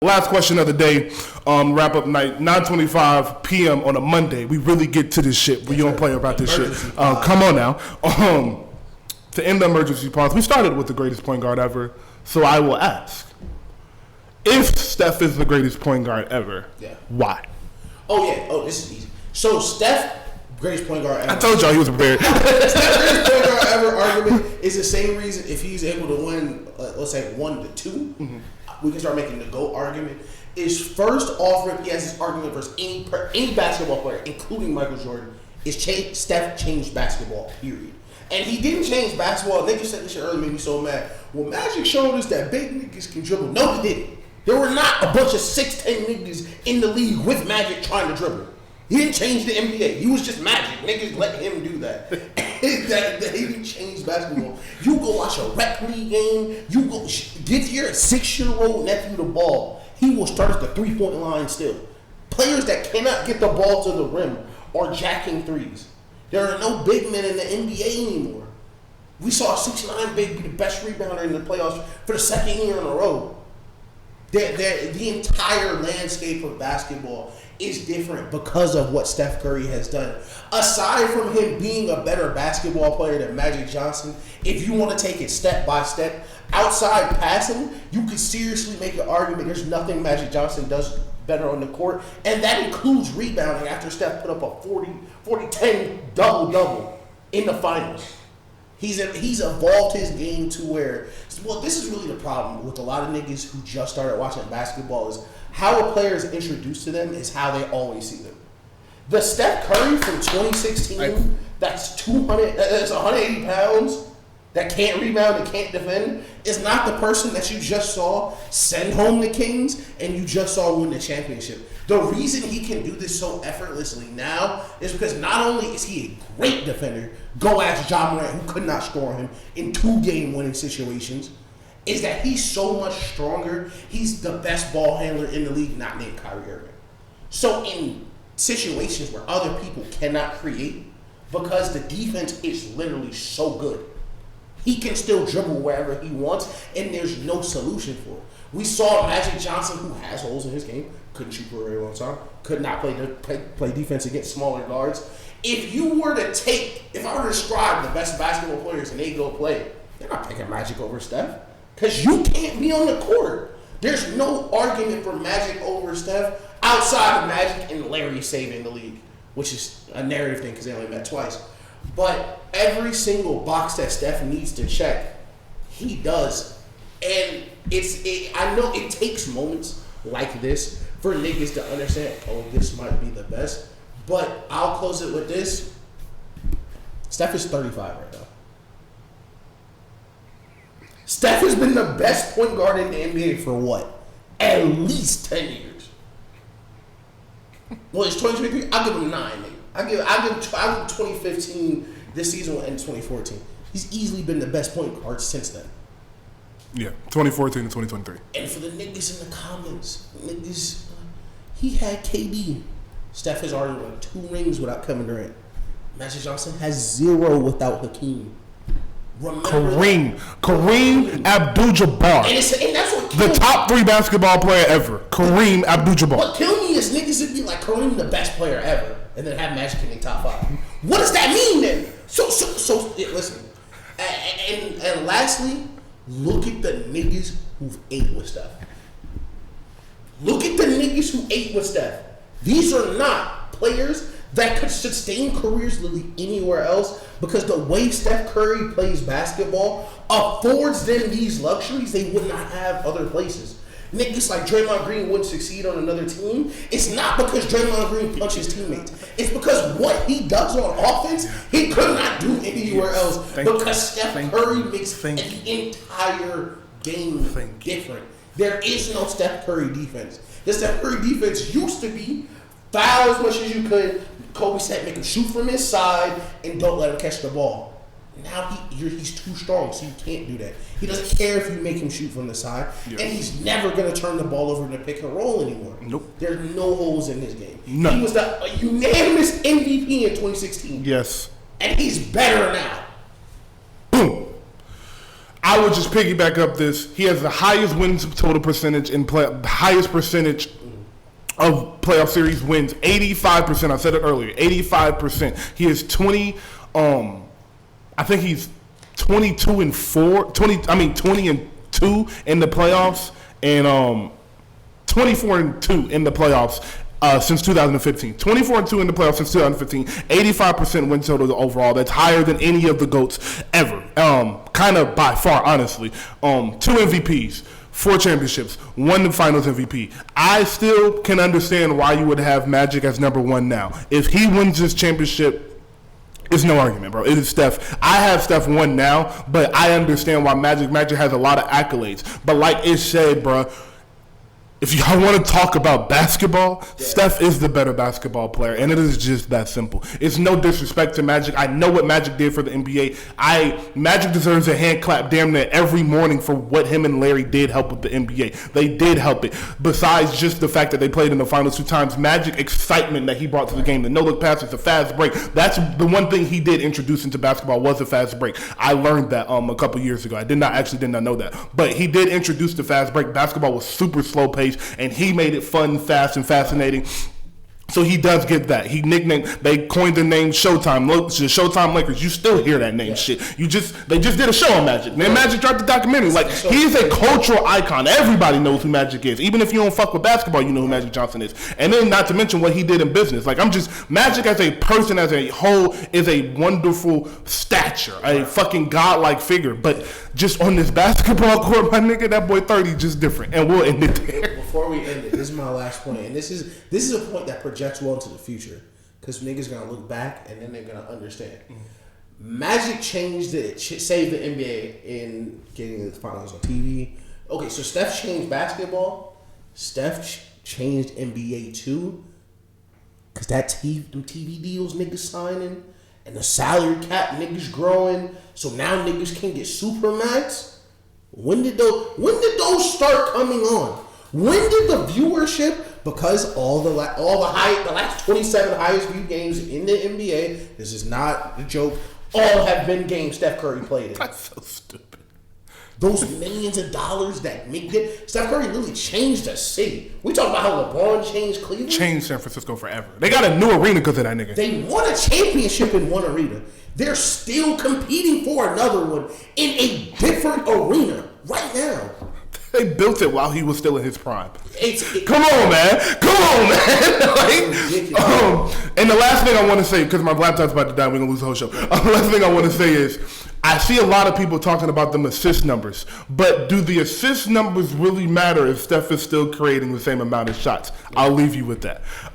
Last question of the day, wrap up night, 9:25 p.m. on a Monday. We really get to this shit. We don't play about this shit. Come on now. To end the emergency pause, we started with the greatest point guard ever. So I will ask, if Steph is the greatest point guard ever, why? Oh, yeah. Oh, this is easy. So Steph, greatest point guard ever. I told y'all he was prepared. Steph's greatest point guard ever argument is the same reason if he's able to win, let's say 1-2, we can start making the GOAT argument. Is first off rip, he has this argument versus any basketball player, including Michael Jordan, is Steph changed basketball, period. And he didn't change basketball. Niggas said this shit earlier, made me so mad. Well, Magic showed us that big niggas can dribble. No, he didn't. There were not a bunch of 6'10" niggas in the league with Magic trying to dribble. He didn't change the NBA. He was just Magic. Niggas let him do that. He didn't change basketball. You go watch a rec league game. You go give your 6-year-old nephew the ball. He will start at the 3-point line still. Players that cannot get the ball to the rim are jacking threes. There are no big men in the NBA anymore. We saw a 6'9" big be the best rebounder in the playoffs for the second year in a row. The entire landscape of basketball is different because of what Steph Curry has done. Aside from him being a better basketball player than Magic Johnson, if you want to take it step by step, outside passing, you could seriously make an argument there's nothing Magic Johnson does better on the court, and that includes rebounding after Steph put up a 40-10 double-double in the finals. He's evolved his game to where, well, this is really the problem with a lot of niggas who just started watching basketball is how a player is introduced to them is how they always see them. The Steph Curry from 2016, that's 180 pounds, that can't rebound and can't defend, is not the person that you just saw send home the Kings and you just saw win the championship. The reason he can do this so effortlessly now is because not only is he a great defender, go ask Ja Morant who could not score him in 2-game winning situations, is that he's so much stronger. He's the best ball handler in the league, not named Kyrie Irving. So in situations where other people cannot create, because the defense is literally so good, he can still dribble wherever he wants, and there's no solution for it. We saw Magic Johnson, who has holes in his game, couldn't shoot for a very long time, could not play defense against smaller guards. If I were to describe the best basketball players and they go play, they're not taking Magic over Steph, because you can't be on the court. There's no argument for Magic over Steph outside of Magic and Larry saving the league, which is a narrative thing because they only met twice. But every single box that Steph needs to check, he does. And I know it takes moments like this for niggas to understand, oh, this might be the best. But I'll close it with this. Steph is 35 right now. Steph has been the best point guard in the NBA for what? At least 10 years. Well, it's 2023. I'll give him 9, nigga. I give 2015. This season will end 2014. He's easily been the best point guard since then. Yeah, 2014 to 2023. And for the niggas in the comments, he had KD. Steph has already won 2 rings without Kevin Durant. Magic Johnson has 0 without Hakeem. Kareem Abdul-Jabbar. And that's what the top 3 basketball player ever. Kareem Abdul-Jabbar. What killed me is niggas would be like Kareem the best player ever, and then have Magic in the top 5. What does that mean then? So listen. And lastly, look at the niggas who've ate with Steph. Look at the niggas who ate with Steph. These are not players that could sustain careers literally anywhere else because the way Steph Curry plays basketball affords them these luxuries they would not have other places. Niggas like Draymond Green wouldn't succeed on another team. It's not because Draymond Green punches teammates. It's because what he does on offense, he could not do anywhere else because Steph Curry makes the entire game different. There is no Steph Curry defense. The Steph Curry defense used to be foul as much as you could. Kobe said make him shoot from his side and don't let him catch the ball. Now he's too strong, so you can't do that. He doesn't care if you make him shoot from the side, and he's never going to turn the ball over in the pick and roll anymore. Nope. There's no holes in his game. No. He was the unanimous MVP in 2016. Yes. And he's better now. Boom. I would just piggyback up this. He has the highest wins total percentage in play, the highest percentage of playoff series wins. 85%. I said it earlier. 85%. He is 20. I think he's 22 and 4. 20 and 2 in the playoffs, and 24 and 2 in the playoffs. Since 2015. 24 and 2 in the playoffs since 2015. 85% win total overall. That's higher than any of the GOATs ever. Kind of by far, honestly. 2 MVPs, 4 championships, 1 finals MVP. I still can understand why you would have Magic as number 1 now. If he wins this championship, it's no argument, bro. It is Steph. I have Steph 1 now, but I understand why Magic has a lot of accolades. But like it said, bro, if y'all want to talk about basketball, Steph is the better basketball player, and it is just that simple. It's no disrespect to Magic. I know what Magic did for the NBA. Magic deserves a hand clap damn near every morning for what him and Larry did help with the NBA. They did help it. Besides just the fact that they played in the finals 2 times, Magic excitement that he brought to the game, the no-look passes, the fast break. That's the one thing he did introduce into basketball was the fast break. I learned that a couple years ago. I did not know that. But he did introduce the fast break. Basketball was super slow paced, and he made it fun, fast, and fascinating. So he does get that. They coined the name Showtime. The Showtime Lakers. You still hear that name shit. They just did a show on Magic. Man, Magic dropped the documentary. Like, he's a cultural icon. Everybody knows who Magic is. Even if you don't fuck with basketball, you know who Magic Johnson is. And then not to mention what he did in business. Like, Magic as a person, as a whole, is a wonderful stature. A fucking godlike figure. But just on this basketball court, my nigga, that boy 30 just different. And we'll end it there. Before we end it, this is my last point. And this is a point that projects well into the future, because niggas gonna look back and then they're gonna understand. Magic changed it, saved the NBA in getting the finals on TV. Okay, so Steph changed basketball. Steph changed NBA too, because that TV deals niggas signing and the salary cap niggas growing. So now niggas can get Supermax. When did those start coming on? When did the viewership? Because all the last 27 highest viewed games in the NBA, this is not a joke, all have been games Steph Curry played in. That's so stupid. Those millions of dollars that make it, Steph Curry literally changed the city. We talk about how LeBron changed Cleveland. Changed San Francisco forever. They got a new arena because of that nigga. They won a championship in one arena. They're still competing for another one in a different arena right now. They built it while he was still in his prime. Come on, man. And the last thing I want to say, because my laptop's about to die, we're going to lose the whole show. The last thing I want to say is, I see a lot of people talking about them assist numbers, but do the assist numbers really matter if Steph is still creating the same amount of shots? I'll leave you with that.